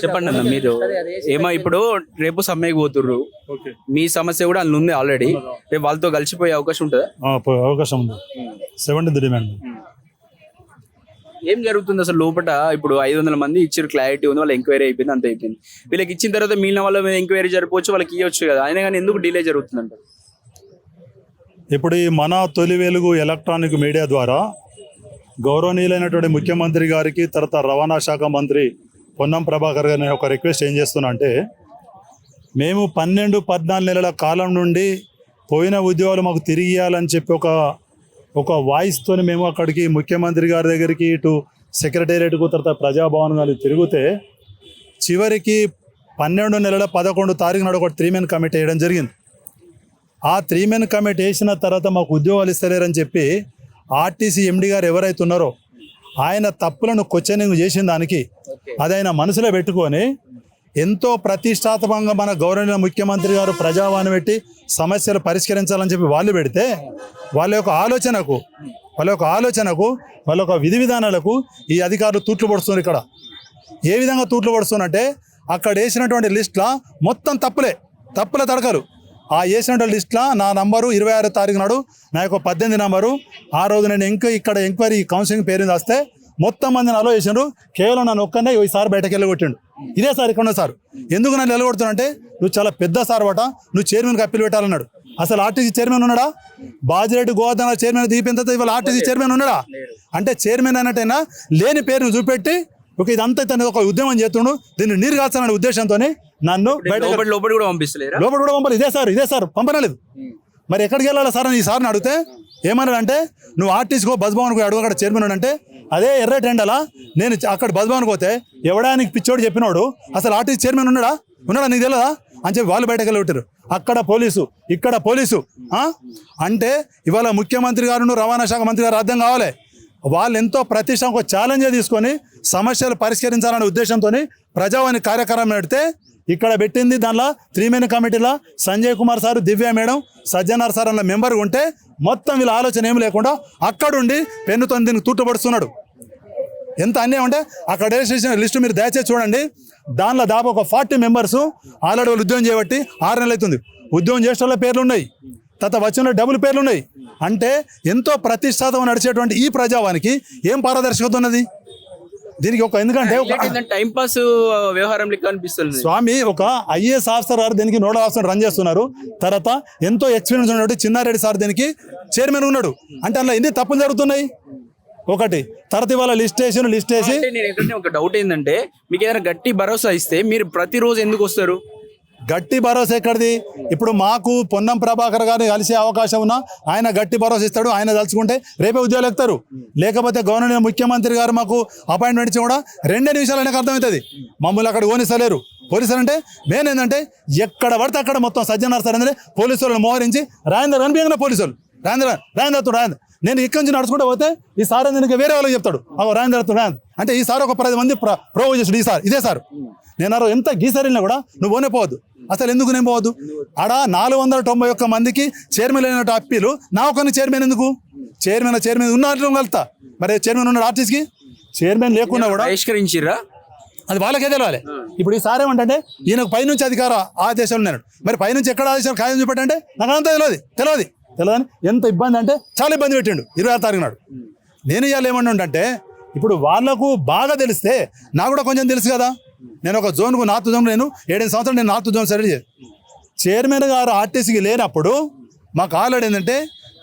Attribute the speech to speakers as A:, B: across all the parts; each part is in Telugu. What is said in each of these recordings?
A: చెప్పండి అన్న మీరు ఏమో ఇప్పుడు రేపు సమ్మెకి పోతుర్రు, మీ సమస్య కూడా అందులో ఉంది ఆల్రెడీ, రేపు వాళ్ళతో కలిసిపోయే అవకాశం ఉంటుందా?
B: అవకాశం ఉంది. 70th demand.
A: ఏం జరుగుతుంది అసలు లోపల? ఇప్పుడు 500 మంది ఇచ్చారు, క్లారిటీ ఉంది, వాళ్ళ ఎంక్వైరీ అయిపోయింది, అంత అయిపోయింది. వీళ్ళకి ఇచ్చిన తర్వాత మిగిలిన వాళ్ళ మీద ఎంక్వైరీ జరపవచ్చు, వాళ్ళకి ఇవ్వచ్చు కదా, అయినా కానీ ఎందుకు డిలే జరుగుతుందంట?
B: ఇప్పుడు ఈ మన తొలి వెలుగు ఎలక్ట్రానిక్ మీడియా ద్వారా గౌరవనీయులైనటువంటి ముఖ్యమంత్రి గారికి, తర్వాత రవాణా శాఖ మంత్రి పొన్నం ప్రభాకర్ గారిని ఒక రిక్వెస్ట్ ఏం చేస్తున్నా అంటే, మేము 12-14 నెలల కాలం నుండి పోయిన ఉద్యోగాలు మాకు తిరిగి ఇవ్వాలని చెప్పి ఒక వాయిస్తోని మేము అక్కడికి ముఖ్యమంత్రి గారి దగ్గరికి, ఇటు సెక్రటేరియట్కు, తర్వాత ప్రజాభవన్ గారికి తిరిగితే చివరికి 12 నెలల 11 తారీఖు నాడు ఒక 3-man కమిటీ వేయడం జరిగింది. ఆ 3-man కమిటీ వేసిన తర్వాత మాకు ఉద్యోగాలు ఇస్తలేరని చెప్పి ఆర్టీసీ ఎండి గారు ఎవరైతే ఉన్నారో ఆయన తప్పులను క్వశ్చనింగ్ చేసిన దానికి అది ఆయన మనసులో పెట్టుకొని ఎంతో ప్రతిష్టాత్మకంగా మన గౌరవనీయ ముఖ్యమంత్రి గారు ప్రజావాణి పెట్టి సమస్యలు పరిష్కరించాలని చెప్పి వాళ్ళు పెడితే వాళ్ళ యొక్క ఆలోచనకు వాళ్ళ యొక్క విధి విధానాలకు ఈ అధికారులు తూట్లు పడుతున్నారు. ఇక్కడ ఏ విధంగా తూట్లు పడుతున్నారంటే అక్కడ వేసినటువంటి లిస్టులో మొత్తం తప్పుల తడకలు. ఆ వేసినటువంటి లిస్టులో నా నంబరు 26 తారీఖు నాడు నా యొక్క 18 నంబరు, ఆ రోజు నేను ఇక్కడ ఎంక్వైరీ కౌన్సిలింగ్ పేరు రాస్తే మొత్తం మంది నాలో వేసినారు, కేవలం నన్ను ఒక్కనే ఈసారి బయటకు వెళ్ళగొట్టిండు. ఇదే సార్ ఇక్కడ సార్ ఎందుకు నన్ను వెళ్ళగొడుతున్నా, నువ్వు చాలా పెద్ద సార్ వాట, నువ్వు చైర్మన్కి అప్పీల్ పెట్టాలన్నాడు. అసలు ఆర్టీసీ చైర్మన్ ఉన్నాడా? బాజిరెడ్డి గోవర్ధన చైర్మన్ దీపిన తర్వాత ఇవాళ ఆర్టీసీ చైర్మన్ ఉన్నాడా? అంటే చైర్మన్ అన్నట్టయినా లేని పేరును చూపెట్టి ఇదంతా తన ఒక ఉద్యమం చేస్తుండు, దీన్ని నీరు కాల్చాలనే ఉద్దేశంతో నన్ను
A: లోపల కూడా పంపిస్తలేరు.
B: ఇదే సార్ పంపనలేదు. మరి ఎక్కడికి వెళ్ళాలి సార్ అని ఈ సార్ని అడిగితే ఏమన్నాడంటే, నువ్వు ఆర్టీసీకో బస్ భవన్కి అడుగు, అక్కడ చైర్మన్ అంటే అదే ఎర్రటి ఎండలా నేను అక్కడ బస్ భవన్కి పోతే ఎవడానికి పిచ్చోడు చెప్పినోడు అసలు ఆర్టీసీ చైర్మన్ ఉన్నాడా నీకు తెలియదా అని చెప్పి వాళ్ళు బయటకు వెళ్ళి పెట్టారు. అక్కడ పోలీసు, ఇక్కడ పోలీసు. అంటే ఇవాళ ముఖ్యమంత్రి గారు, రవాణా శాఖ మంత్రి గారు అర్థం కావాలి, వాళ్ళు ఎంతో ప్రతిష్ట ఒక ఛాలెంజ్ తీసుకొని సమస్యలు పరిష్కరించాలనే ఉద్దేశంతో ప్రజావాణి కార్యక్రమం పెడితే ఇక్కడ పెట్టింది. దానిలో 3-man కమిటీలో సంజయ్ కుమార్ సార్, దివ్య మేడం, సజ్జనార్ సార్ అన్న మెంబర్ ఉంటే మొత్తం వీళ్ళ ఆలోచన ఏమి లేకుండా అక్కడుండి పెన్నుతో దీనికి తూట్టుపడుతున్నాడు. ఎంత అన్యాయం అంటే అక్కడ వేసేసిన లిస్టు మీరు దయచేసి చూడండి. దానిలో దాదాపు ఒక 40 మెంబర్స్ ఆల్రెడీ వాళ్ళు ఉద్యోగం చేయబట్టి 6 నెలలు అవుతుంది. ఉద్యోగం చేసే వాళ్ళ పేర్లు ఉన్నాయి, తర్వాత వచ్చిన డబుల్ పేర్లు ఉన్నాయి. అంటే ఎంతో ప్రతిష్టాత్మకంగా నడిచేటువంటి ఈ ప్రజావానికి ఏం పారదర్శకత ఉన్నది దీనికి? ఎందుకంటే
A: టైం పాస్ వ్యవహారం లెక్క అనిపిస్తుంది.
B: స్వామి, ఒక ఐఏఎస్ ఆఫీసర్ గారు దీనికి నోడల్ ఆఫీసర్ రన్ చేస్తున్నారు, తర్వాత ఎంతో ఎక్స్పీరియన్స్ ఉన్నట్టు చిన్నారెడ్డి సార్ దీనికి చైర్మన్ ఉన్నాడు. అంటే అందులో ఎన్ని తప్పులు జరుగుతున్నాయి ఒకటి. తర్వాత ఇవాళ లిస్ట్ వేసి
A: ఒక డౌట్ ఏంటంటే, మీకు ఏదైనా గట్టి భరోసా ఇస్తే మీరు ప్రతిరోజు ఎందుకు వస్తారు?
B: గట్టి భరోసా ఎక్కడిది? ఇప్పుడు మాకు పొన్నం ప్రభాకర్ గారిని కలిసే అవకాశం ఉన్నా ఆయన గట్టి భరోసా ఇస్తాడు. ఆయన తలుచుకుంటే రేపే ఉద్యోగాలు ఎక్కుతారు. లేకపోతే గవర్నర్ ముఖ్యమంత్రి గారు మాకు అపాయింట్మెంట్ ఇచ్చి కూడా 2 నిమిషాలు ఆయనకు అర్థమవుతుంది. మమ్మల్ని అక్కడ ఓనిస్తలేరు. పోలీసులు అంటే మెయిన్ ఏంటంటే ఎక్కడ పడితే అక్కడ మొత్తం సజ్జనార్ సార్ అంటే పోలీసు వాళ్ళని మోహరించి రాజేందర్ అనిపించిన పోలీసులు రాజేందర్ నేను ఇక్కడి నుంచి నడుచుకుంటూ పోతే ఈ సార్ ఎందుకు వేరే వాళ్ళకి చెప్తాడు రాజేందర్ అంటే ఈ సార్ ఒక 10 మంది ప్రొవోక్ చేస్తాడు. ఈ సార్ ఇదే సార్ నేను ఎంత గీసారినా కూడా నువ్వు పోనే పోవద్దు. అసలు ఎందుకు నేను పోవద్దు? ఆడ 491 మందికి చైర్మన్ అయినట్టు అప్పీలు, నా ఒకరిని చైర్మన్ ఎందుకు? చైర్మన్ ఉన్నట్లు కలుతా. మరి చైర్మన్ ఉన్నాడు ఆర్టీసీకి? చైర్మన్ లేకున్నా కూడా
A: బహిష్కరించిర్రా,
B: అది వాళ్ళకే తెలియాలి. ఇప్పుడు ఈ సార్ ఏమంటే ఈయనకు పైనుంచి అధికార ఆదేశాలు ఉన్నాడు. మరి పైనుంచి ఎక్కడ ఆదేశాలు ఖాయం చూపెట్టంటే నాకు అంతా తెలియదు ఎంత ఇబ్బంది అంటే చాలా ఇబ్బంది పెట్టిండు 26 తారీఖు నాడు. నేను ఇవాళ ఏమన్నా ఇప్పుడు వాళ్ళకు బాగా తెలిస్తే నాకు కూడా కొంచెం తెలుసు కదా. నేను ఒక జోన్కు నార్త్ జోన్, నేను 7 సంవత్సరాలు నేను నార్త్ జోన్ సైడ్ చైర్మన్ గారు ఆర్టీసీకి లేనప్పుడు మాకు ఆల్రెడీ ఏంటంటే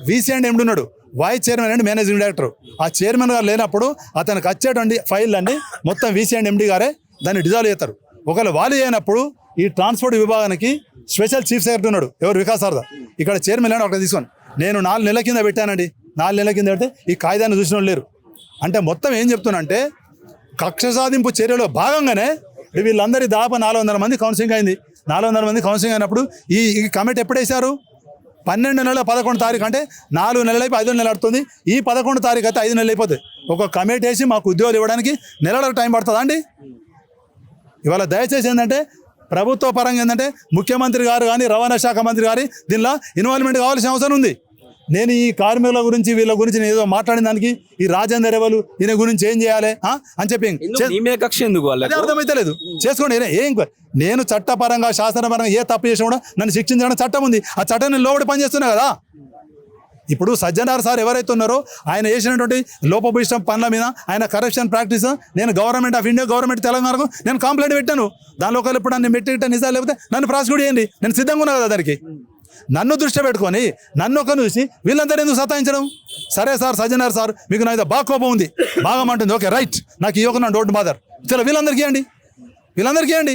B: వీసీ అండ్ ఎండి ఉన్నాడు, vice chairman and managing director. ఆ చైర్మన్ గారు లేనప్పుడు అతనికి వచ్చేటువంటి ఫైల్ అన్ని మొత్తం వీసీ అండ్ ఎండి గారే దాన్ని డిజాల్వ్ చేస్తారు. ఒకవేళ వాళ్ళు చేయనప్పుడు ఈ ట్రాన్స్పోర్ట్ విభాగానికి స్పెషల్ చీఫ్ సెక్రటరీ ఉన్నాడు, ఎవరు వికాస్ సారదా. ఇక్కడ చైర్మన్ అని ఒకటి తీసుకొని నేను 4 నెలల కింద పెట్టానండి. 4 నెలల కింద పెడితే ఈ కాయిదాన్ని చూసిన వాళ్ళు లేరు. అంటే మొత్తం ఏం చెప్తున్నా అంటే కక్ష సాధింపు చర్యలో భాగంగానే వీళ్ళందరి దాదాపు 400 మంది కౌన్సిలింగ్ అయింది. 400 మంది కౌన్సిలింగ్ అయినప్పుడు ఈ కమిటీ ఎప్పుడు వేశారు? 12 నెలల 11 తారీఖు. అంటే 4 నెలలు అయిపోయి 5 నెలలు ఆడుతుంది. ఈ 11 తారీఖు అయితే 5 నెలలు అయిపోతుంది. ఒక కమిటీ వేసి మాకు ఉద్యోగాలు ఇవ్వడానికి నెలల టైం పడుతుందా అండి? ఇవాళ దయచేసి ఏంటంటే ప్రభుత్వ పరంగా ఏంటంటే ముఖ్యమంత్రి గారు కానీ రవాణా శాఖ మంత్రి గారి దీనిలో ఇన్వాల్వ్మెంట్ కావాల్సిన అవసరం ఉంది. నేను ఈ కార్మికుల గురించి వీళ్ళ గురించి నేను ఏదో మాట్లాడిన దానికి ఈ రాజేందర్ ఎవరు ఈయన గురించి ఏం చేయాలి అని చెప్పి
A: నీ మీద కక్ష ఎందుకు
B: అదే
A: వాళ్ళకి?
B: అర్థమైతే లేదు. చేసుకోండి. నేను చట్టపరంగా శాసనపరంగా ఏ తప్పు చేసినా కూడా నన్ను శిక్షించడం చట్టం ఉంది. ఆ చట్టం నేను లోబడి పనిచేస్తున్నా కదా. ఇప్పుడు సజ్జనార్ సార్ ఎవరైతే ఉన్నారో ఆయన చేసినటువంటి లోపభూయిష్టం పనుల మీద ఆయన కరప్షన్ ప్రాక్టీస్ నేను గవర్నమెంట్ ఆఫ్ ఇండియా గవర్నమెంట్ తెలంగాణకు నేను కంప్లైంట్ పెట్టాను. దానిలో ఒకళ్ళు ఇప్పుడు నన్ను మెట్టిట నిజాలు లేకపోతే నన్ను ప్రాసిక్యూట్ చేయండి. నేను సిద్ధంగా ఉన్నా కదా దానికి. నన్ను దృష్టి పెట్టుకొని నన్ను ఒక చూసి వీళ్ళందరూ ఎందుకు సతాయించడం? సరే సార్ సజ్జనార్ సార్ మీకు నా బాగా కోపం ఉంది బాగా అంటుంది. ఓకే రైట్, నాకు ఈ ఒక నా డోంట్ బాదర్. చలో వీళ్ళందరికీ ఇవ్వండి.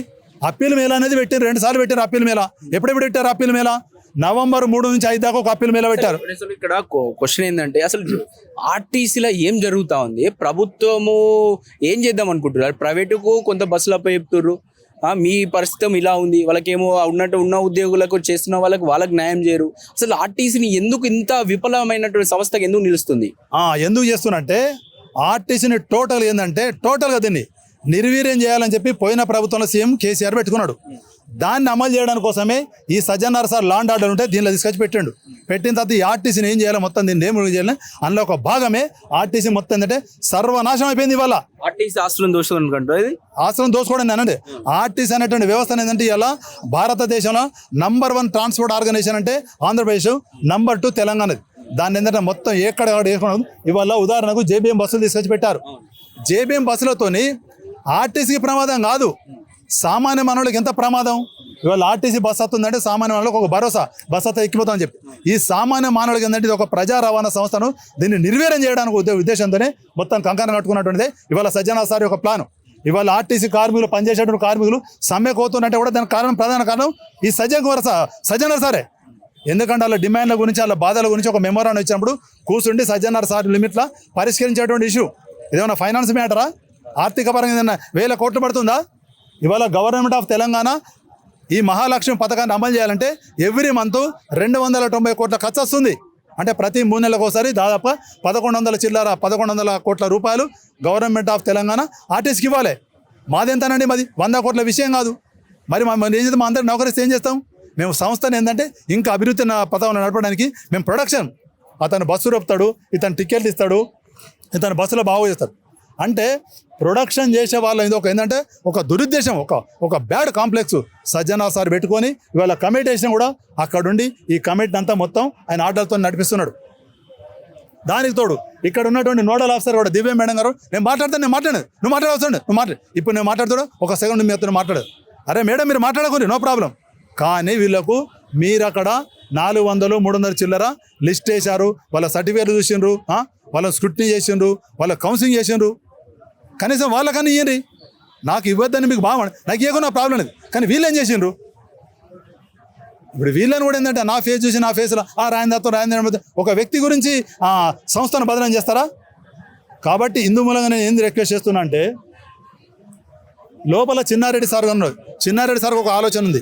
B: అప్పీల్ మేళ అనేది పెట్టారు, 2 సార్లు పెట్టారు అప్పీల్ మేళ. ఎప్పుడెప్పుడు పెట్టారు అప్పీల్ మేళ? నవంబర్ 3 నుంచి 5 దాకా ఒక అప్పీల్ మేళ పెట్టారు.
A: అసలు ఇక్కడ క్వశ్చన్ ఏంటంటే అసలు ఆర్టీసీలో ఏం జరుగుతా ఉంది? ప్రభుత్వము ఏం చేద్దాం అనుకుంటున్నారు? ప్రైవేటుకు కొంత బస్సులపై చెప్తుర్రు, మీ పరిస్థితి ఇలా ఉంది, వాళ్ళకేమో ఉన్న ఉద్యోగులకు చేస్తున్న వాళ్ళకి న్యాయం చేయరు. అసలు ఆర్టీసీని ఎందుకు ఇంత విఫలమైనటువంటి సంస్థకి ఎందుకు నిలుస్తుంది?
B: ఎందుకు చేస్తున్నంటే ఆర్టీసీని టోటల్గా దీన్ని నిర్వీర్యం చేయాలని చెప్పి పోయిన ప్రభుత్వంలో సీఎం కేసీఆర్ పెట్టుకున్నాడు. దాన్ని అమలు చేయడానికి కోసమే ఈ సజ్జనార్ సార్ లాండ్ ఆర్డర్ ఉంటే దీనిలో తీసుకొచ్చి పెట్టిన తర్వాత ఈ ఆర్టీసీని ఏం చేయాలి, మొత్తం దీన్ని ఏం చేయాలి, అందులో ఒక భాగమే ఆర్టీసీ మొత్తం ఏంటంటే సర్వనాశనం అయిపోయింది. ఇవాళ
A: ఆర్టీసీ ఆస్తులను దోచుకుంటారు.
B: ఆస్తులను దోచుకోవడం అనండి. ఆర్టీసీ అనేటువంటి వ్యవస్థ ఏంటంటే ఇలా భారతదేశంలో నంబర్ 1 ట్రాన్స్పోర్ట్ ఆర్గనైజేషన్ అంటే ఆంధ్రప్రదేశ్, నంబర్ 2 తెలంగాణది. దాన్ని ఏంటంటే మొత్తం ఎక్కడ వేసుకున్నాం. ఇవాళ ఉదాహరణకు జేబీఎం బస్సులు తీసుకొచ్చి పెట్టారు. జేబీఎం బస్సులతోని ఆర్టీసీకి ప్రమాదం కాదు, సామాన్య మానవులకు ఎంత ప్రమాదం. ఇవాళ ఆర్టీసీ బస్ వస్తుందంటే సామాన్య మానవులకు ఒక భరోసా, బస్ వస్తే ఎక్కిపోతామని చెప్పి. ఈ సామాన్య మానవులకి ఏంటంటే ఇది ఒక ప్రజా రవాణా సంస్థను దీన్ని నిర్వీర్యం చేయడానికి ఉద్దేశంతోనే మొత్తం కంకణం కట్టుకున్నటువంటిదే ఇవాళ సజ్జనార్ సార్ యొక్క ప్లాన్. ఇవాళ ఆర్టీసీ కార్మికులు పనిచేసేటువంటి కార్మికులు సమ్మెకు పోతున్నట్టే కూడా దానికి ప్రధాన కారణం ఈ సజ్జనార్ సారే. ఎందుకంటే వాళ్ళ డిమాండ్ల గురించి వాళ్ళ బాధల గురించి ఒక మెమోరాండం ఇచ్చినప్పుడు కూర్చుండి సజ్జనార్ సార్ లిమిట్లా పరిష్కరించేటువంటి ఇష్యూ. ఇదేమన్నా ఫైనాన్స్ మ్యాటరా? ఆర్థిక పరంగా ఏదైనా 1000 కోట్లు పడుతుందా? ఇవాళ గవర్నమెంట్ ఆఫ్ తెలంగాణ ఈ మహాలక్ష్మి పథకాన్ని అమలు చేయాలంటే ఎవ్రీ మంత్ 290 కోట్ల ఖర్చు వస్తుంది. అంటే ప్రతి 3 నెలలకు ఒకసారి దాదాపు 1100 కోట్ల రూపాయలు గవర్నమెంట్ ఆఫ్ తెలంగాణ ఆర్టీసీకి ఇవ్వాలి. మాదెంతనండి? మాది 100 కోట్ల విషయం కాదు. మరి ఏం చేద్దాం? మా అందరికి నౌకరిస్తే ఏం చేస్తాం? మేము సంస్థను ఏంటంటే ఇంకా అభివృద్ధి పథకంలో నడపడానికి మేము ప్రొడక్షన్, అతను బస్సు రొప్పుతాడు, ఇతను టికెట్లు ఇస్తాడు, ఇతను బస్సులో బాగు చేస్తాడు. అంటే ప్రొడక్షన్ చేసే వాళ్ళ ఇది ఒక ఏంటంటే ఒక దురుద్దేశం, ఒక బ్యాడ్ కాంప్లెక్స్ సజ్జనార్ సార్ పెట్టుకొని ఇవాళ కమిటీ వేసిన కూడా అక్కడుండి ఈ కమిటీని అంతా మొత్తం ఆయన ఆర్డర్తో నడిపిస్తున్నాడు. దానికి తోడు ఇక్కడ ఉన్నటువంటి నోడల్ ఆఫీసర్ కూడా దివ్య మేడం గారు, నేను మాట్లాడతాను, నువ్వు మాట్లాడవచ్చండి, ఇప్పుడు నేను మాట్లాడుతాడు, ఒక సెకండ్ మీ అతను మాట్లాడదు. అరే మేడం మీరు మాట్లాడకూరి, నో ప్రాబ్లం. కానీ వీళ్ళకు మీరు అక్కడ 400, 300 చిల్లర లిస్ట్ వేశారు, వాళ్ళ సర్టిఫికేట్లు చూసిండ్రు, వాళ్ళ స్క్రూటినీ చేసిండ్రు, వాళ్ళ కౌన్సిలింగ్ చేసిండ్రు. కనీసం వాళ్ళకన్నా ఇయ్యండి. నాకు ఇవ్వద్దని మీకు బాగా నాకు ఇవ్వకుండా ప్రాబ్లం లేదు. కానీ వీళ్ళు ఏం చేసిండ్రు? ఇప్పుడు వీళ్ళని కూడా ఏంటంటే నా ఫేస్ చూసి నా ఫేస్లో రాయందర్ ఒక వ్యక్తి గురించి సంస్థను బదనం చేస్తారా? కాబట్టి ఇందు మూలంగా నేను ఏంది రిక్వెస్ట్ చేస్తున్నా అంటే, లోపల చిన్నారెడ్డి సార్ ఉన్నది.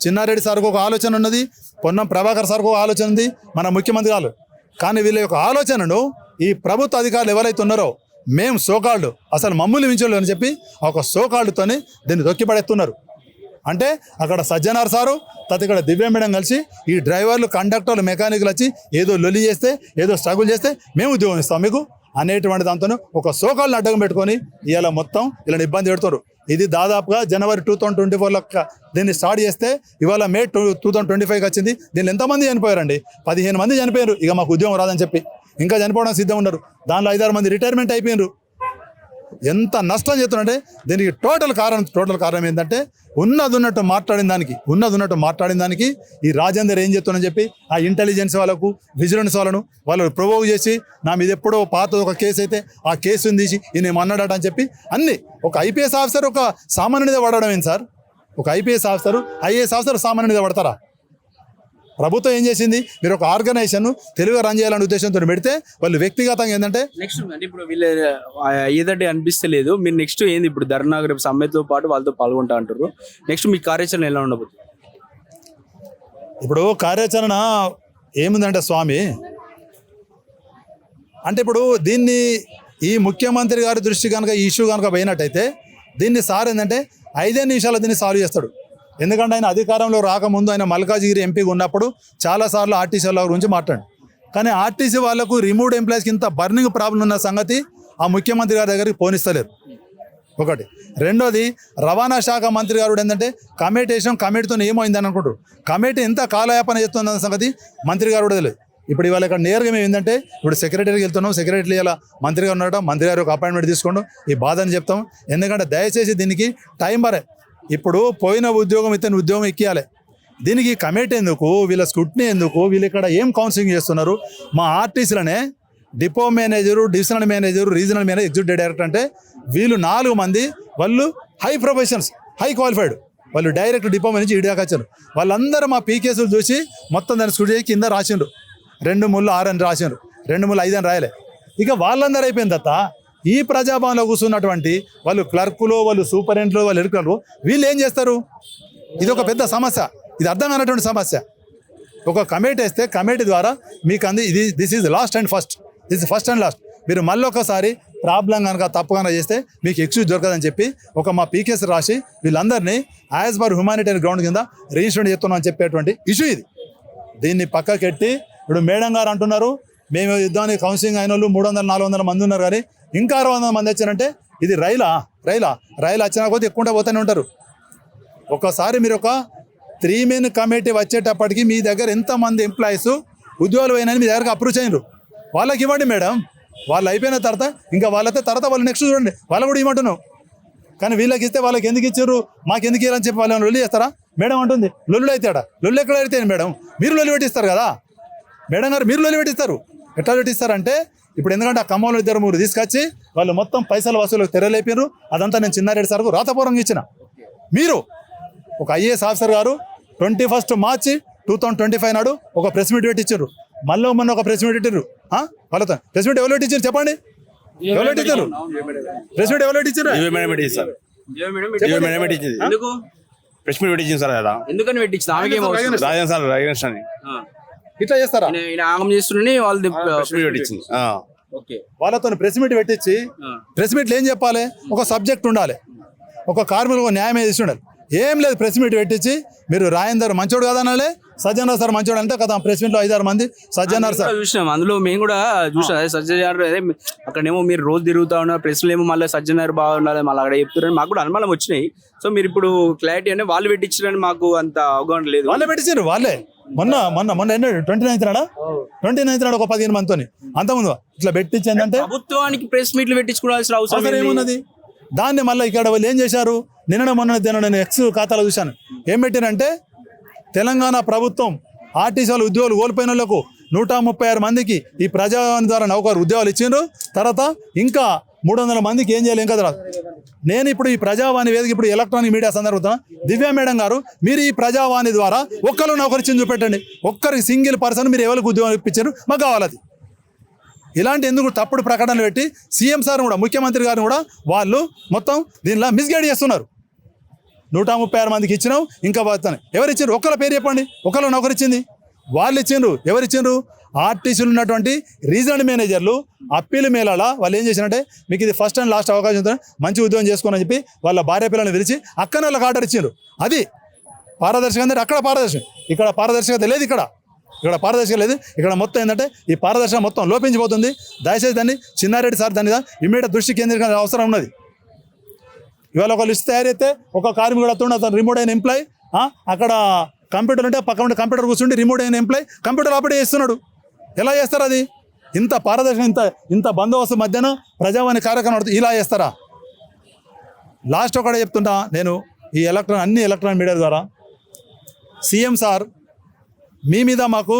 B: చిన్నారెడ్డి సార్కి ఒక ఆలోచన ఉంది. పొన్నం ప్రభాకర్ సార్కి ఒక ఆలోచన ఉంది, మన ముఖ్యమంత్రి గారు. కానీ వీళ్ళ యొక్క ఆలోచనను ఈ ప్రభుత్వ అధికారులు ఎవరైతే ఉన్నారో మేము సోకాళ్ళు అసలు మమ్మల్ని మించలేదు అని చెప్పి ఒక సోకాళ్ళుతోని దీన్ని దొక్కిపడేస్తున్నారు. అంటే అక్కడ సజ్జనార్ సారు తర్వాత ఇక్కడ దివ్య మేడం కలిసి ఈ డ్రైవర్లు, కండక్టర్లు, మెకానిక్లు వచ్చి ఏదో లొల్లి చేస్తే, ఏదో స్ట్రగుల్ చేస్తే మేము ఉద్యోగం ఇస్తాం మీకు అనేటువంటి దాంతో ఒక సోకాళ్ళని అడ్డం పెట్టుకొని ఇలా మొత్తం ఇలా ఇబ్బంది పెడుతున్నారు. ఇది దాదాపుగా జనవరి 2024లో దీన్ని స్టార్ట్ చేస్తే ఇవాళ మే 2025కి వచ్చింది. దీనిలో ఎంతమంది చనిపోయారండి? 15 మంది చనిపోయారు. ఇక మాకు ఉద్యోగం రాదని చెప్పి ఇంకా చనిపోవడం సిద్ధం ఉన్నారు. దానిలో 5-6 మంది రిటైర్మెంట్ అయిపోయినారు. ఎంత నష్టం చేస్తున్నారంటే దీనికి టోటల్ కారణం ఏంటంటే ఉన్నది ఉన్నట్టు మాట్లాడిన దానికి ఈ రాజేందర్ ఏం చేస్తున్నారని చెప్పి ఆ ఇంటెలిజెన్స్ వాళ్ళకు, విజిలెన్స్ వాళ్ళు ప్రొవోక్ చేసి నా మీద ఎప్పుడో పాత ఒక కేసు అయితే ఆ కేసుని తీసి ఈయన ఏమన్నాడట అని చెప్పి అన్ని ఒక ఐపీఎస్ ఆఫీసర్ ఒక సామాన్యుడి మీద పడడం ఏంటి సార్? ఒక ఐపీఎస్ ఆఫీసర్, ఐఏఎస్ ఆఫీసర్ సామాన్యుడి మీద పడతారా? ప్రభుత్వం ఏం చేసింది? మీరు ఒక ఆర్గనైజేషన్ తెలుగుగా రన్ చేయాలనే ఉద్దేశంతో పెడితే వాళ్ళు వ్యక్తిగతంగా ఏంటంటే
A: నెక్స్ట్ అంటే ఇప్పుడు వీళ్ళు ఏదంటే అనిపిస్తలేదు. మీరు నెక్స్ట్ ఏంది? ఇప్పుడు ధర్నా రేపు సమ్మెతో పాటు వాళ్ళతో పాల్గొంటా అంటారు. నెక్స్ట్ మీ కార్యాచరణ ఎలా ఉండబోతుంది?
B: ఇప్పుడు కార్యాచరణ ఏముందంటే స్వామి, అంటే ఇప్పుడు దీన్ని ఈ ముఖ్యమంత్రి గారి దృష్టి కనుక ఈ ఇష్యూ కనుక పోయినట్టయితే దీన్ని సార్ ఏంటంటే 5 నిమిషాలు దీన్ని సాల్వ్ చేస్తాడు. ఎందుకంటే ఆయన అధికారంలో రాకముందు ఆయన మల్కాజిగిరి ఎంపీగా ఉన్నప్పుడు చాలాసార్లు ఆర్టీసీ వాళ్ళ గురించి మాట్లాడు. కానీ ఆర్టీసీ వాళ్ళకు రిమూవ్డ్ ఎంప్లాయీస్కి ఇంత బర్నింగ్ ప్రాబ్లం ఉన్న సంగతి ఆ ముఖ్యమంత్రి గారి దగ్గరికి పోనిస్తలేరు. ఒకటి. రెండోది, రవాణా శాఖ మంత్రి గారు ఏంటంటే కమిటీ వేసాం, కమిటీతో ఏమైందని అనుకుంటారు. కమిటీ ఎంత కాలయాపన చేస్తుందన్న సంగతి మంత్రి గారు కూడా తెలియదు. ఇప్పుడు ఇవాళ ఇక్కడ నేరుగా మేము ఏంటంటే ఇప్పుడు సెక్రటరీకి వెళ్తున్నాం, సెక్రటరీ ఇలా మంత్రి గారు ఉండటం, మంత్రి గారు ఒక అపాయింట్మెంట్ తీసుకోండి, ఈ బాధని చెప్తాం. ఎందుకంటే దయచేసి దీనికి టైం బరే. ఇప్పుడు పోయిన ఉద్యోగం ఇతని ఉద్యోగం ఎక్కియాలి. దీనికి కమిటీ ఎందుకు, వీళ్ళ స్క్రూటినీ ఎందుకు, వీళ్ళు ఇక్కడ ఏం కౌన్సిలింగ్ చేస్తున్నారు? మా ఆర్టీసీలనే depot manager, divisional manager, regional manager, executive director అంటే వీళ్ళు 4 మంది, వాళ్ళు హై ప్రొఫెషన్స్, హై క్వాలిఫైడ్, వాళ్ళు డైరెక్ట్ డిపో నుంచి ఇడియాకి వచ్చారు. వాళ్ళందరూ మా పీకేసులు చూసి మొత్తం దాన్ని స్టూడియో కింద రాసిండ్రు. 2 ముళ్ళు 6 అని రాసిండ్రు, 2 ముళ్ళు 5 అని రాయలే. ఇక వాళ్ళందరూ అయిపోయిన తర్వాత ఈ ప్రజాభవన్లో కూర్చున్నటువంటి వాళ్ళు క్లర్కులు, వాళ్ళు సూపరింటెండెంట్లు, వాళ్ళు ఎడుకలు, వీళ్ళు ఏం చేస్తారు? ఇది ఒక పెద్ద సమస్య, ఇది అర్థం కానటువంటి సమస్య. ఒక కమిటీ వేస్తే కమిటీ ద్వారా మీకు ఇది this is lost and first, this is first and last. మీరు మళ్ళీ ఒకసారి ప్రాబ్లం కనుక తప్పు కనుక చేస్తే మీకు ఎక్స్క్యూజ్ దొరకదని చెప్పి ఒక మా పీకేస్ రాసి వీళ్ళందరినీ యాజ్ పర్ హ్యుమానిటేరియన్ గ్రౌండ్ కింద రిజిస్టర్ చేస్తున్నాం అని చెప్పేటువంటి ఇష్యూ ఇది. దీన్ని పక్కకెట్టి ఇప్పుడు మేడం గారు అంటున్నారు మేము యుద్ధానికి కౌన్సిలింగ్ అయిన వాళ్ళు 300-400 మంది ఉన్నారు, కానీ ఇంకా 600 మంది వచ్చారంటే ఇది రైలు వచ్చిన కొద్ది ఎక్కువ పోతూనే ఉంటారు. ఒకసారి మీరు ఒక 3 మెన్ కమిటీ వచ్చేటప్పటికి మీ దగ్గర ఎంతమంది ఎంప్లాయీస్ ఉద్యోగాలు పోయినాయని మీ దగ్గరకు అప్రూవ్ చేయరు. వాళ్ళకి ఇవ్వండి మేడం, వాళ్ళు అయిపోయిన తర్వాత ఇంకా వాళ్ళతో తర్వాత వాళ్ళు నెక్స్ట్ చూడండి, వాళ్ళు కూడా ఇవ్వమంటున్నావు. కానీ వీళ్ళకి ఇస్తే వాళ్ళకి ఎందుకు ఇచ్చారు, మాకు ఎందుకు ఇవ్వాలని చెప్పి వాళ్ళని లొల్లి చేస్తారా? మేడం అంటుంది లొల్లు అవుతాడా? లొల్లు ఎక్కడ అయితే మేడం, మీరు లొల్లి పెట్టిస్తారు కదా మేడం గారు, మీరు లొల్లి పెట్టిస్తారు. ఎట్లా పెట్టిస్తారంటే ఇప్పుడు ఎందుకంటే ఆ ఖమ్మంలో 2-3 తీసుకొచ్చి వాళ్ళు మొత్తం పైసల వసూలు తెరలేపారు. అదంతా నేను చిన్నారెడ్డి సార్కు రాతపూర్వంగా ఇచ్చిన. మీరు ఒక ఐఏఎస్ ఆఫీసర్ గారు 21 మార్చి 2025 నాడు ఒక ప్రెస్ మీట్ పెట్టించారు. మళ్ళీ మొన్న ఒక ప్రెస్ మీట్ పెట్టారు. వాళ్ళతో ప్రెస్ మీట్ ఎవరు పెట్టించారు చెప్పండి? ఎవరు పెట్టించారు ప్రెస్ మీట్? ఎవరు పెట్టించారు?
C: ప్రెస్ మీట్ పెట్టించింది సార్. కదా
A: ఎందుకని పెట్టించింది?
C: రాజన్ సార్ అని
B: ఇట్లా చేస్తారా?
A: ఆగం చేస్తుండని వాళ్ళు
C: ప్రెస్ మీట్ పెట్టించింది.
B: వాళ్ళతో ప్రెస్ మీట్ పెట్టించి ప్రెస్ మీట్లు ఏం చెప్పాలి? ఒక సబ్జెక్ట్ ఉండాలి, ఒక కార్మికులకు న్యాయం చేసి ఉండాలి. ఏం లేదు, ప్రెస్ మీట్ పెట్టించి మీరు రాయందర్ మంచోడు కాదనాలే, సజ్జనార్ సార్ మంచోడు అంటే కదా. ప్రెస్ మీట్లో 5-6 మంది సజ్జనార్ సార్
A: చూసినాం, అందులో మేము కూడా చూసాం. సజ్జనార్ అక్కడేమో మీరు రోజు తిరుగుతా ఉన్నారు, ప్రెస్లో ఏమో మళ్ళీ సజ్జనార్ బాగుండాలి మళ్ళీ అక్కడ చెప్తున్నారని మాకు కూడా అనుమానం వచ్చినాయి. సో మీరు ఇప్పుడు క్లారిటీ అంటే వాళ్ళు పెట్టించారని మాకు అంత అవగాహన లేదు.
B: వాళ్ళే పెట్టించారు, వాళ్ళే. మొన్న 29th నాడా 29th నాడు ఒక 15 మందితో అంతకుముందు ఇట్లా పెట్టించిందంటే
A: ప్రభుత్వానికి ప్రెస్ మీట్లు పెట్టించుకోవాల్సిన అవసరం
B: ఏమున్నది? దాన్ని మళ్ళీ ఇక్కడ వాళ్ళు ఏం చేశారు? మొన్న నేను ఎక్స్ ఖాతాలో చూశాను. ఏం పెట్టారంటే తెలంగాణ ప్రభుత్వం ఆర్టీసీ వాళ్ళ ఉద్యోగాలు కోల్పోయిన వాళ్ళకు 136 మందికి ఈ ప్రజావాణి ద్వారా నౌకరు ఉద్యోగాలు ఇచ్చిండ్రు. తర్వాత ఇంకా 300 మందికి ఏం చేయాలి ఇంకా రాదు. నేను ఇప్పుడు ఈ ప్రజావాణి వేదిక ఇప్పుడు ఎలక్ట్రానిక్ మీడియా సందర్భంగా దివ్య మేడం గారు మీరు ఈ ప్రజావాణి ద్వారా ఒక్కరు నౌకరు ఇచ్చింది చూపెట్టండి. ఒక్కరికి సింగిల్ పర్సన్ మీరు ఎవరికి ఉద్యోగాలు ఇప్పించారు మాకు కావాలి. ఇలాంటి ఎందుకు తప్పుడు ప్రకటనలు పెట్టి సీఎం సార్ కూడా ముఖ్యమంత్రి గారిని కూడా వాళ్ళు మొత్తం దీనిలో మిస్గైడ్ చేస్తున్నారు. 136 మందికి ఇచ్చినావు ఇంకా పోతాను. ఎవరు ఇచ్చారు? ఒక్కళ్ళ పేరు చెప్పండి. ఒకళ్ళు నౌకరు ఇచ్చింది వాళ్ళు ఇచ్చిండ్రు. ఎవరు ఇచ్చిండ్రు? ఆర్టీసీలు ఉన్నటువంటి రీజనల్ మేనేజర్లు అప్పీలు మేళాల వాళ్ళు ఏం చేసినట్టే మీకు ఇది ఫస్ట్ అండ్ లాస్ట్ అవకాశం ఉంటుంది, మంచి ఉద్యోగం చేసుకోని చెప్పి వాళ్ళ భార్య పిల్లల్ని పిలిచి అక్కన వాళ్ళకి ఆర్డర్ ఇచ్చిండ్రు. అది పారదర్శకత అంటే అక్కడ పారదర్శకం, ఇక్కడ పారదర్శకత లేదు. ఇక్కడ పారదర్శకత లేదు. ఇక్కడ మొత్తం ఏంటంటే ఈ పారదర్శకత మొత్తం లోపించిపోతుంది. దయచేసి దాన్ని చిన్నారెడ్డి సార్ దాని ఇమ్మీడియట్ దృష్టి కేంద్రీకరణ అవసరం ఉన్నది. ఇవాళ ఒక లిస్ట్ తయారైతే ఒక కార్మికుడు వస్తుండే అతను రిమోట్ అయిన ఎంప్లాయ్, అక్కడ కంప్యూటర్ ఉంటే పక్క ఉంటే కంప్యూటర్ కూర్చుండి రిమోట్ అయిన ఎంప్లాయ్ కంప్యూటర్ ఆపరేట్ చేస్తున్నాడు. ఎలా చేస్తారు అది? ఇంత పారదర్శకం ఇంత బందోబస్తు మధ్యన ప్రజావాణి కార్యక్రమం ఇలా చేస్తారా? లాస్ట్ ఒకటే చెప్తుంటా నేను ఈ అన్ని ఎలక్ట్రానిక్ మీడియా ద్వారా సీఎం సార్ మీ మీద మాకు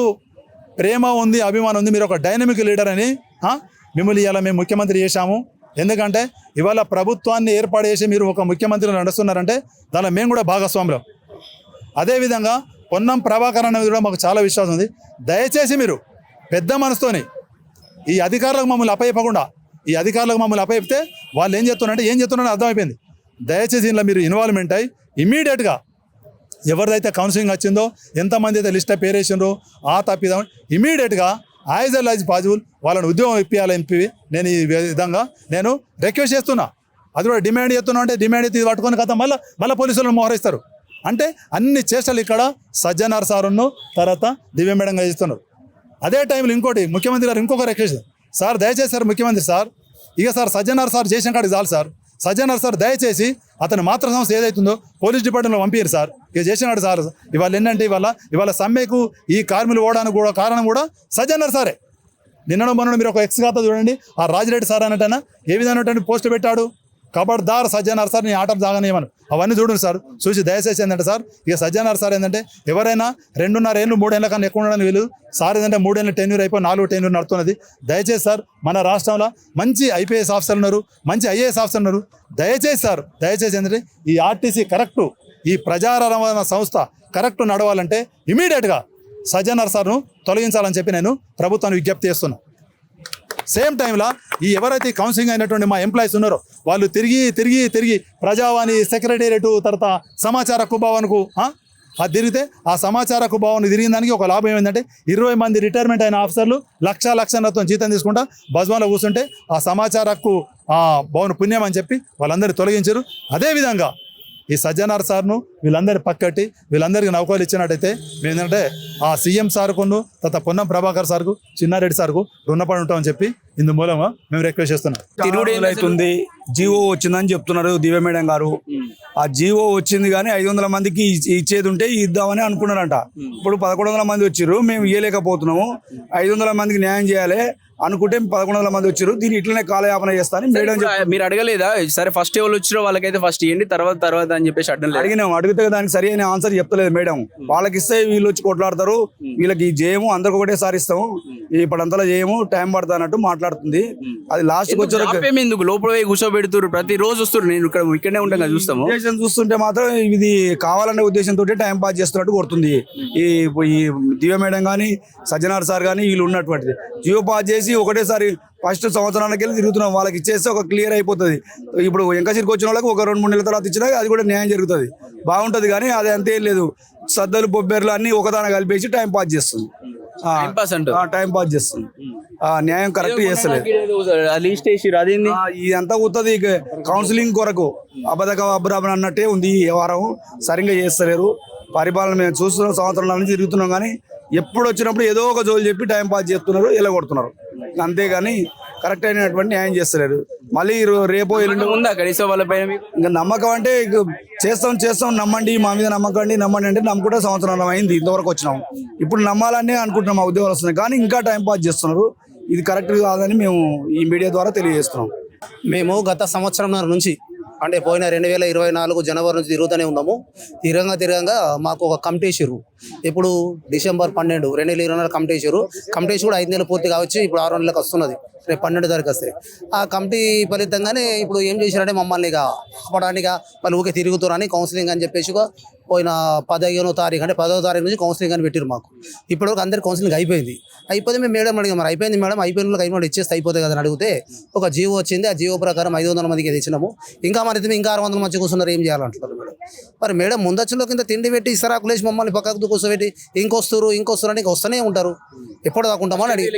B: ప్రేమ ఉంది, అభిమానం ఉంది. మీరు ఒక డైనమిక్ లీడర్ అని మిమ్మల్ని ఇలా మేము ముఖ్యమంత్రి చేశాము. ఎందుకంటే ఇవాళ ప్రభుత్వాన్ని ఏర్పాటు చేసి మీరు ఒక ముఖ్యమంత్రిని నడుస్తున్నారంటే దానిలో మేము కూడా భాగస్వాములం. అదేవిధంగా పొన్నం ప్రభాకర్ అనేది కూడా మాకు చాలా విశ్వాసం ఉంది. దయచేసి మీరు పెద్ద మనసుతోని ఈ అధికారులకు మమ్మల్ని అప్పయ్యకుండా ఈ అధికారులకు మమ్మల్ని అప్పయితే వాళ్ళు ఏం చేస్తున్నారంటే అర్థమైపోయింది. దయచేసి ఇలా మీరు ఇన్వాల్వ్మెంట్ అయ్యి ఇమీడియట్గా ఎవరిదైతే కౌన్సిలింగ్ వచ్చిందో ఎంతమంది అయితే లిస్ట్ పేరు వేసిండ్రో తప్పిదాం ఇమీడియట్గా యాజ్ ఎల్ యాజ్ పాసిబుల్ వాళ్ళని ఉద్యోగం ఇప్పించాలి ఎంపీ. నేను ఈ విధంగా నేను రిక్వెస్ట్ చేస్తున్నా. అది కూడా డిమాండ్ చేస్తున్నా. అంటే డిమాండ్ అయితే పట్టుకొని కదా మళ్ళీ పోలీసులను మోహరిస్తారు. అంటే అన్ని చేష్టలు ఇక్కడ సజ్జనార్ సారును తర్వాత దివ్య మేడంగా చేస్తున్నారు. అదే టైంలో ఇంకోటి ముఖ్యమంత్రి గారు ఇంకొక రిక్వెస్ట్, సార్ దయచేసి సార్ ముఖ్యమంత్రి సార్, ఇక సార్ సజ్జనార్ సార్ చేసిన కాడికి చాలు సార్, సజ్జనార్ సార్ దయచేసి అతని మాతృ సంస్థ ఏదైతుందో పోలీస్ డిపార్ట్మెంట్లో పంపించారు సార్, ఇక చేసినాడు సార్. ఇవాళ ఏంటంటే ఇవాళ సమ్మెకు ఈ కార్మికులు పోవడానికి కూడా కారణం కూడా సజ్జనార్ సారే. నిన్నడో మొన్న మీరు ఒక ఎక్స్ ఖాతా చూడండి, ఆ రాజిరెడ్డి సార్ అన్నట్టన ఏ విధమైనటువంటి పోస్ట్ పెట్టాడు, కబడ్దార్ సజ్జనార్ సార్ నీ ఆటలు సాగనేయమని. అవన్నీ చూడండి సార్, చూసి దయచేసి ఏంటంటే సార్, ఇక సజ్జనార్ సార్ ఏంటంటే ఎవరైనా 2.5 ఏళ్ళు 3 ఏళ్ళ కన్నా ఎక్కువ ఉండడానికి వీలు, సార్ ఏంటంటే 3 ఏళ్ళ టెన్యూర్ అయిపోయి 4 టెన్యూర్ నడుతున్నది. దయచేసి సార్, మన రాష్ట్రంలో మంచి ఐపీఎస్ ఆఫీసర్లు ఉన్నారు, మంచి ఐఏఎస్ ఆఫీసర్లు ఉన్నారు. దయచేసి సార్, దయచేసి ఏంటంటే ఈ ఆర్టీసీ కరెక్టు, ఈ ప్రజా రవాణా సంస్థ కరెక్ట్ నడవాలంటే ఇమీడియట్గా సజ్జనార్ సార్ను తొలగించాలని చెప్పి నేను ప్రభుత్వాన్ని విజ్ఞప్తి చేస్తున్నా. సేమ్ టైంలో ఈ ఎవరైతే కౌన్సిలింగ్ అయినటువంటి మా ఎంప్లాయీస్ ఉన్నారో వాళ్ళు తిరిగి ప్రజావాణి సెక్రటేరియట్ తర్వాత సమాచార హక్కు భవన్కు అది తిరిగితే ఆ సమాచార హక్కు భవన్ తిరిగిన దానికి ఒక లాభం ఏంటంటే 20 మంది రిటైర్మెంట్ అయిన ఆఫీసర్లు లక్షన్నరతో జీతం తీసుకుంటా బస్మాలో కూర్చుంటే ఆ సమాచార హక్కు భవన్ పుణ్యం అని చెప్పి వాళ్ళందరినీ తొలగించారు. అదేవిధంగా ఈ సజ్జనార్ సార్ను వీళ్ళందరి పక్కట్టి వీళ్ళందరికీ నౌకలు ఇచ్చినట్టయితే మేము ఏంటంటే ఆ సీఎం సార్కును తర్వాత పొన్నం ప్రభాకర్ సార్కు చిన్నారెడ్డి సార్కు రుణపడి ఉంటామని చెప్పి ఇందు మూలంగా మేము రిక్వెస్ట్ చేస్తున్నాం.
D: తిరుగుడు అవుతుంది, జీవో వచ్చిందని చెప్తున్నారు దివ్య మేడం గారు. ఆ జీవో వచ్చింది కానీ 500 మందికి ఇచ్చేది ఉంటే ఇద్దామని అనుకున్నారంట. ఇప్పుడు 1100 మంది వచ్చిర్రు, మేము ఇవ్వలేకపోతున్నాము, 500 మందికి న్యాయం చేయాలి అనుకుంటే 1100 మంది వచ్చారు, దీన్ని ఇట్లనే కాలయాపన చేస్తాను మేడం.
A: మీరు అడగలేదా సరే ఫస్ట్ ఎవరు వచ్చిరో వాళ్ళకైతే ఫస్ట్ ఇవ్వండి తర్వాత అని చెప్పేసి
D: అడిగినాం, అడిగితే దానికి సరి అయిన ఆన్సర్ చెప్తలేదు మేడం. వాళ్ళకి ఇస్తే వీళ్ళు వచ్చి కొట్లాడతారు, వీళ్ళకి చేయము, అందరికి ఒకటేసారి ఇస్తాము, ఇప్పుడంతలా చేయము, టైం పడతా అన్నట్టు మాట్లాడుతుంది. అది లాస్ట్
A: ఎందుకు లోపల కూర్చోబెడుతున్నారు, ప్రతి రోజు వస్తారు, నేను ఇక్కడనే ఉంటాం కదా చూస్తాము.
D: ఉద్దేశం చూస్తుంటే మాత్రం ఇది కావాలనే ఉద్దేశంతో టైం పాస్ చేస్తున్నట్టు కొడుతుంది ఈ దివ్య మేడం కానీ సజ్జనార్ సార్ కానీ వీళ్ళు ఉన్నటువంటిది. జియో పాస్ చేసి ఒకటేసారి ఫస్ట్ సంవత్సరానికి వెళ్ళి తిరుగుతున్నాం, వాళ్ళకి ఇచ్చేస్తే ఒక క్లియర్ అయిపోతుంది. ఇప్పుడు ఎంకసిరికి వచ్చిన వాళ్ళకి ఒక 2-3 నెలల తర్వాత ఇచ్చినా అది కూడా న్యాయం జరుగుతుంది, బాగుంటుంది. కానీ అది అంతేం లేదు, సద్దలు బొబ్బెర్లు అన్ని ఒకదాన కలిపేసి టైం పాస్ చేస్తుంది, టైం పాస్ చేస్తుంది. న్యాయం కరెక్ట్ చేస్తలేదు. ఇదంతా అవుతుంది కౌన్సిలింగ్ కొరకు అబద్ధం అన్నట్టే ఉంది. ఈ వారం సరిగ్గా చేస్తలేరు పరిపాలన. మేము చూస్తున్నాం, సంవత్సరాల నుంచి తిరుగుతున్నాం, కానీ ఎప్పుడు వచ్చినప్పుడు ఏదో ఒక జోలు చెప్పి టైం పాస్ చేస్తున్నారు, ఇలా కొడుతున్నారు. అంతేగాని కరెక్ట్ అయినటువంటి న్యాయం చేస్తలేరు. మళ్ళీ రేపో ఎల్లుండి
A: ఉందా కనీసం వాళ్ళ పైన
D: ఇంకా నమ్మకం అంటే చేస్తాం నమ్మండి, మా మీద నమ్మకండి నమ్మండి అంటే నమ్ముకుంటే సంవత్సరం అయింది, ఇంతవరకు వచ్చినాం. ఇప్పుడు నమ్మాలని అనుకుంటున్నాం, మా ఉద్యోగాలు వస్తున్నాయి, కానీ ఇంకా టైం పాస్ చేస్తున్నారు. ఇది కరెక్ట్ కాదని మేము ఈ మీడియా ద్వారా తెలియజేస్తున్నాం.
E: మేము గత సంవత్సరంన్నర నుంచి అంటే పోయిన 2024 జనవరి నుంచి తిరుగుతూనే ఉన్నాము. తిరగంగా మాకు ఒక కమిటీ ఇచ్చారు. ఇప్పుడు డిసెంబర్ 12 2024 కమిటీ ఇచ్చారు. కమిటీ కూడా 5 నెలలు పూర్తి కావచ్చు, ఇప్పుడు 6 నెలలకు వస్తున్నది, రేపు 12 తారీఖు వస్తాయి. ఆ కమిటీ ఫలితంగానే ఇప్పుడు ఏం చేశారంటే మమ్మల్ని ఇక ఆపడానికి వాళ్ళు ఊకే తిరుగుతారని కౌన్సిలింగ్ అని చెప్పేసి పోయిన 15వ తారీఖు అంటే 10వ తారీఖు నుంచి కౌన్సిలింగ్ అని పెట్టారు మాకు. ఇప్పటివరకు అందరి కౌన్సిలింగ్ అయిపోయింది మేము మేడం అడిగాం, మరి అయిపోయింది మేడం, అయిపోయిన వాళ్ళకి ఇచ్చేస్తే అయిపోతుంది కదా అని అడిగితే ఒక జీవో వచ్చింది. ఆ జీవో ప్రకారం 500 మందికి తెచ్చినాము. ఇంకా మరి ఇంకా 600 మంది కూర్చున్నారు, ఏం చేయాలంటున్నారు మేడం. మరి మేడం ముందచ్చులో కింద తిండి పెట్టి ఇసరాకులేసి మమ్మల్ని పక్కకు కూర్చోబెట్టి ఇంకొస్తారు అని వస్తూనే ఉంటారు. ఎప్పుడు దాకుంటామని అడిగి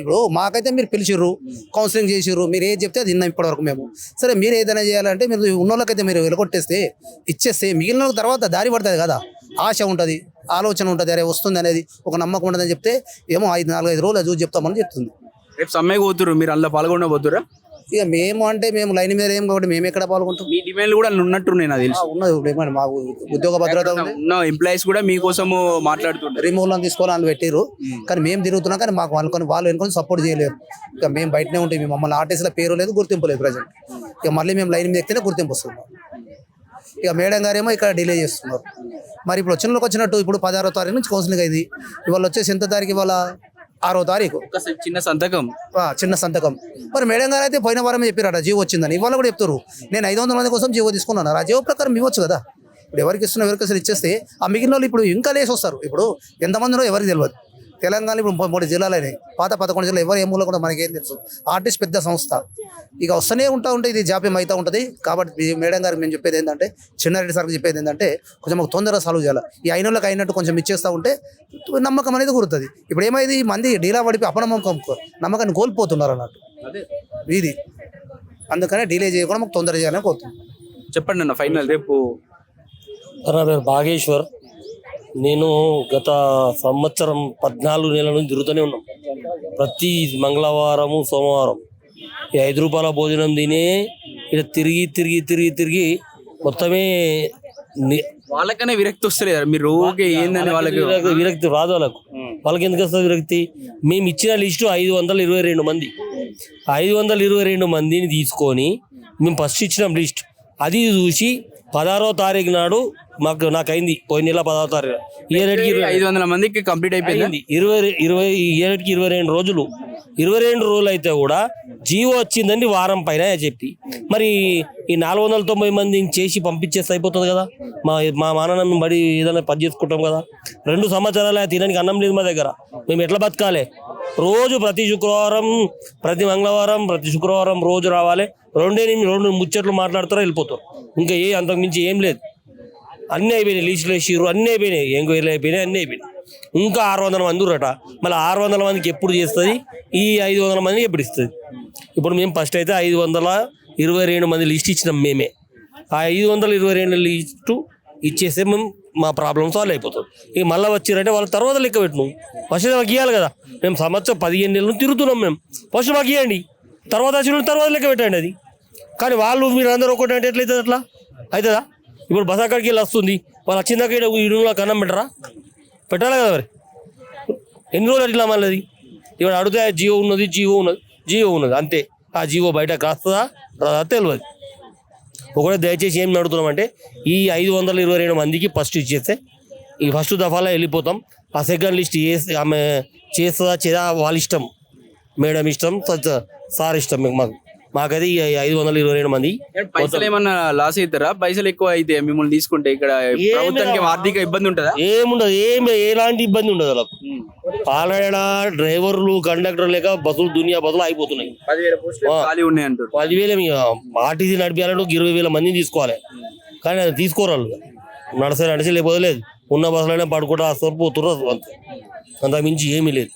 E: ఇప్పుడు మాకైతే మీరు పిలిచిర్రు, కౌన్సిలింగ్ చేసిర్రు, మీరు ఏది చెప్తే అది విన్నాం ఇప్పటివరకు మేము. సరే మీరు ఏదైనా చేయాలంటే మీరు ఉన్నోళ్ళకైతే మీరు వెలగొట్టేస్తే ఇచ్చేస్తే మిగిలిన తర్వాత దారి పడుతుంది కదా, ఆశ ఉంటుంది, ఆలోచన ఉంటుంది, అరే వస్తుంది అనేది ఒక నమ్మకం ఉంటుందని చెప్తే ఏమో 4-5 రోజులు చూసి చెప్తామని చెప్తుంది.
A: రేపు సమ్మె పోతురు, మీరు అందులో పాల్గొనబోతురా?
E: ఇక మేము లైన్ మీద ఏం కాబట్టి మేము ఎక్కడ పాల్గొంటాం.
A: మీ డిమాండ్లు కూడా ఉన్నట్టున్నాయి నాకు తెలిసి.
E: ఉన్నది మా ఉద్యోగ భద్రత
A: ఉన్న ఎంప్లాయీస్ కూడా మీకోసము మాట్లాడుతుంటారు,
E: రిమూవ్ తీసుకోవాలని పెట్టారు. కానీ మేము తిరుగుతున్నాం, కానీ మాకు వాళ్ళు ఎన్నుకొని సపోర్ట్ చేయలేరు. ఇక మేము బయటనే ఉంటాం, మమ్మల్ని ఆర్టీసీలో పేరు లేదు, గుర్తింపు లేదు ప్రజెంట్. ఇక మళ్ళీ మేము లైన్ మీద ఎక్కితేనే గుర్తింపు వస్తుంది. ఇక మేడం గారేమో ఇక్కడ డిలే చేస్తున్నారు. మరి ఇప్పుడు వచ్చినట్టు ఇప్పుడు 16వ తారీఖు నుంచి కౌన్సిలింగ్ అయింది. ఇవాళ వచ్చేసి ఎంత తారీఖు, ఇవాళ 6వ తారీఖు, చిన్న సంతకం. మరి మేడం గారు అయితే పోయిన వారమే చెప్పారట జీవో వచ్చిందని, ఇవాళ కూడా చెప్తారు. నేను 500 మంది కోసం జీవో తీసుకున్నాను, ఆ జీవో ప్రకారం ఇవ్వచ్చు కదా. ఇప్పుడు ఎవరికి అసలు ఇచ్చేస్తే ఆ మిగిలిన వాళ్ళు ఇప్పుడు ఇంకా లేసి వస్తారు. ఇప్పుడు ఎంతమందిలో ఎవరికి తెలియదు. తెలంగాణ ఇప్పుడు 3 జిల్లాలు అయినాయి, పాత 11 జిల్లాలు ఎవరు ఏమూలో కూడా మనకేం తెలుసు. ఆర్టిస్ట్ పెద్ద సంస్థ, ఇక వస్తూనే ఉంటే ఇది జాప్యం అవుతూ ఉంటుంది. కాబట్టి మేడం గారికి మేము చెప్పేది ఏంటంటే, చిన్నారెడ్డి సార్కి చెప్పేది ఏంటంటే, కొంచెం మాకు తొందరగా సాల్వ్ చేయాలి. ఈ అయినోళ్ళకి అయినట్టు కొంచెం ఇచ్చేస్తూ ఉంటే నమ్మకం అనేది కుదురుతుంది. ఇప్పుడు ఏమైంది, మంది డీలా పడిపి అపనమ్మకం నమ్మకాన్ని కోల్పోతున్నారు అన్నట్టు. ఇది అందుకనే డిలే చేయకుండా మాకు తొందర చేయాలని కోరుతున్నాం.
A: చెప్పండి అన్న ఫైనల్. రేపు
F: బాగేశ్వర్ నేను గత సంవత్సరం 14 నెలల నుంచి తిరుగుతూనే ఉన్నాం. ప్రతి మంగళవారము సోమవారం ఈ 5 రూపాయల భోజనం తినే ఇక్కడ తిరిగి తిరిగి తిరిగి తిరిగి మొత్తమే
A: వాళ్ళకనే విరక్తి వస్తలేదు. మీరు ఓకే ఏందని వాళ్ళకి
F: విరక్తి రాదు. వాళ్ళకి ఎందుకు వస్తుంది విరక్తి? మేము ఇచ్చిన లిస్టు 522 మంది. 522 మందిని తీసుకొని మేము ఫస్ట్ ఇచ్చినాం లిస్ట్. అది చూసి 16వ తారీఖు నాడు నాకైంది పోయిన నెల 16వ తారీఖు. ఈ ఏడాదికి
A: 500 మందికి కంప్లీట్ అయిపోయింది.
F: 22 రోజులు. 22 రోజులు అయితే కూడా జీవో వచ్చిందండి వారం పైన చెప్పి, మరి ఈ 490 మందిని చేసి పంపించేస్తే అయిపోతుంది కదా. మా మాననం బడి ఏదైనా పని చేసుకుంటాం కదా. 2 సంవత్సరాలు తినడానికి అన్నం లేదు మా దగ్గర. మేము ఎట్లా బతకాలి? రోజు ప్రతి శుక్రవారం, ప్రతి మంగళవారం, ప్రతి శుక్రవారం రోజు రావాలి. 2 ముచ్చట్లు మాట్లాడుతారో వెళ్ళిపోతారు. ఇంకా అంతకుమించి ఏం లేదు. అన్నీ అయిపోయినాయి. లిస్టులు వేసిర్రు, అన్నీ అయిపోయినాయి. ఎంక్వైరీలు అయిపోయినాయి, అన్నీ అయిపోయినాయి. ఇంకా 600 మంది ఉర్రట. మళ్ళీ 600 మందికి ఎప్పుడు చేస్తుంది? ఈ 500 మందికి ఎప్పుడు ఇస్తుంది? ఇప్పుడు మేము ఫస్ట్ అయితే 522 మంది లిస్ట్ ఇచ్చినాం మేమే. ఆ 522 లిస్టు ఇచ్చేస్తే మేము మా ప్రాబ్లమ్ సాల్వ్ అయిపోతుంది. ఇక మళ్ళీ వచ్చిరంటే వాళ్ళ తర్వాత లెక్క పెట్టినాం. ఫస్ట్ మాకు ఇవ్వాలి కదా. మేము సంవత్సరం 15 నెలలు తిరుగుతున్నాం. మేము ఫస్ట్ మాకు ఇవ్వండి, తర్వాత వచ్చిన తర్వాత లెక్క పెట్టండి. అది కానీ వాళ్ళు మీరు అందరూ ఒకటి అంటే ఎట్లయితుంది? అట్లా అవుతుందా? ఇప్పుడు బస్ అక్కడికి వెళ్ళి వస్తుంది, వాళ్ళు వచ్చిందాక ఇడులో కన్నం పెట్టాలి కదా. మరి ఎన్ని రోజులు అట్లా మళ్ళీ ఇప్పుడు అడిగితే జియో ఉన్నది అంతే. ఆ జియో బయట కాస్తుందా రాదా తెలియదు. ఒకటే దయచేసి ఏం అడుగుతున్నామంటే ఈ 522 మందికి ఫస్ట్ ఇచ్చేస్తే ఈ ఫస్ట్ దఫాలో వెళ్ళిపోతాం. ఆ సెకండ్ లిస్ట్ ఆమె చేస్తుందా చేయదా వాళ్ళ ఇష్టం, మేడం ఇష్టం, సార్ ఇష్టం. మాకైతే ఈ 522 మంది.
A: పైసలు ఏమన్నా లాస్ అవుతారా? పైసలు ఎక్కువ అయితే మిమ్మల్ని తీసుకుంటే ఇక్కడ ప్రభుత్వానికి ఆర్థిక ఇబ్బంది ఉంటుందా?
F: ఏముండదు, ఎలాంటి ఇబ్బంది ఉండదు. వాళ్ళకు ఆల్రెడీ డ్రైవర్లు, కండక్టర్ లేక బస్సులు దునియా బస్సులు అయిపోతున్నాయి.
A: 10,000 పోస్టులు ఖాళీ ఉన్నాయి అంటారు.
F: 10,000 ఆర్టీసీ నడిపించాలంటే 20,000 మందిని తీసుకోవాలి. కానీ అది తీసుకోరాళ్ళు. నడిచి లేకపోతే లేదు. ఉన్న బస్సులైనా పడుకుంటూ వస్తారు, పోతున్నారు. అంత మించి ఏమీ లేదు.